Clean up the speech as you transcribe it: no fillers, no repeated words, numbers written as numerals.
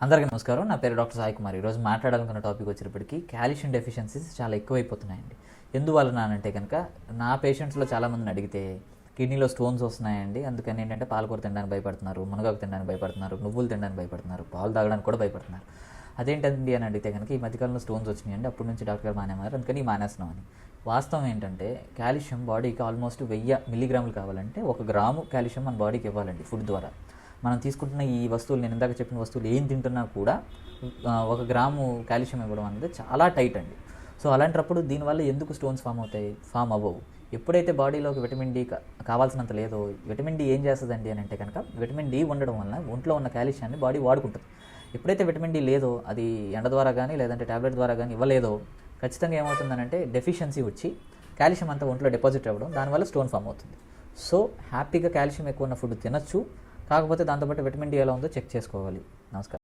అందరికీ నమస్కారం. నా పేరు డాక్టర్ సాయి కుమార్. ఈరోజు మాట్లాడాలనుకున్న టాపిక్ వచ్చేటప్పటికి కాల్షియం డెఫిషియన్సీస్ చాలా ఎక్కువైపోతున్నాయండి. ఎందువలన అంటే కనుక నా పేషెంట్స్లో చాలామందిని అడిగితే కిడ్నీలో స్టోన్స్ వస్తున్నాయండి, అందుకని ఏంటంటే పాలకూర తినడానికి భయపడుతున్నారు, మునగాకు తినడానికి భయపడుతున్నారు, నువ్వులు తినడానికి భయపడుతున్నారు, పాలు తాగడానికి కూడా భయపడుతున్నారు. అదేంటండి అని అడిగితే కనుక ఈ మధ్యకాలంలో స్టోన్స్ వచ్చినాయండి, అప్పటి నుంచి డాక్టర్ గారు మానేమారు, అందుకని మానేస్తున్నాం అని. వాస్తవం ఏంటంటే కాల్షియం బాడీకి ఆల్మోస్ట్ 1000 మిల్లీగ్రాములు కావాలంటే 1 గ్రాము కాల్షియం మన బాడీకి ఇవ్వాలండి ఫుడ్ ద్వారా. మనం తీసుకుంటున్న ఈ వస్తువులు, నేను ఇందాక చెప్పిన వస్తువులు ఏం తింటున్నా కూడా 1 గ్రాము కాల్షియం ఇవ్వడం అనేది చాలా టైట్ అండి. సో అలాంటప్పుడు దీనివల్ల ఎందుకు స్టోన్స్ ఫామ్ అవ్వవు. ఎప్పుడైతే బాడీలోకి విటమిన్ డి కావాల్సినంత లేదో, విటమిన్ డి ఏం చేస్తుందండి అని అంటే కనుక విటమిన్ డి ఉండడం వల్ల ఒంట్లో ఉన్న కాల్షియాన్ని బాడీ వాడుకుంటుంది. ఎప్పుడైతే విటమిన్ డి లేదో, అది ఎండ ద్వారా కానీ లేదంటే ట్యాబ్లెట్ ద్వారా కానీ ఇవ్వలేదో, ఖచ్చితంగా ఏమవుతుందనంటే డెఫిషియన్సీ వచ్చి కాల్షియం అంతా ఒంట్లో డిపాజిట్ అవ్వడం, దానివల్ల స్టోన్ ఫామ్ అవుతుంది. సో హ్యాపీగా కాల్షియం ఎక్కువ ఉన్న ఫుడ్ తినచ్చు, కాకపోతే దాంతోపాటు విటమిన్ డి ఎలా ఉందో చెక్ చేసుకోవాలి. నమస్కారం.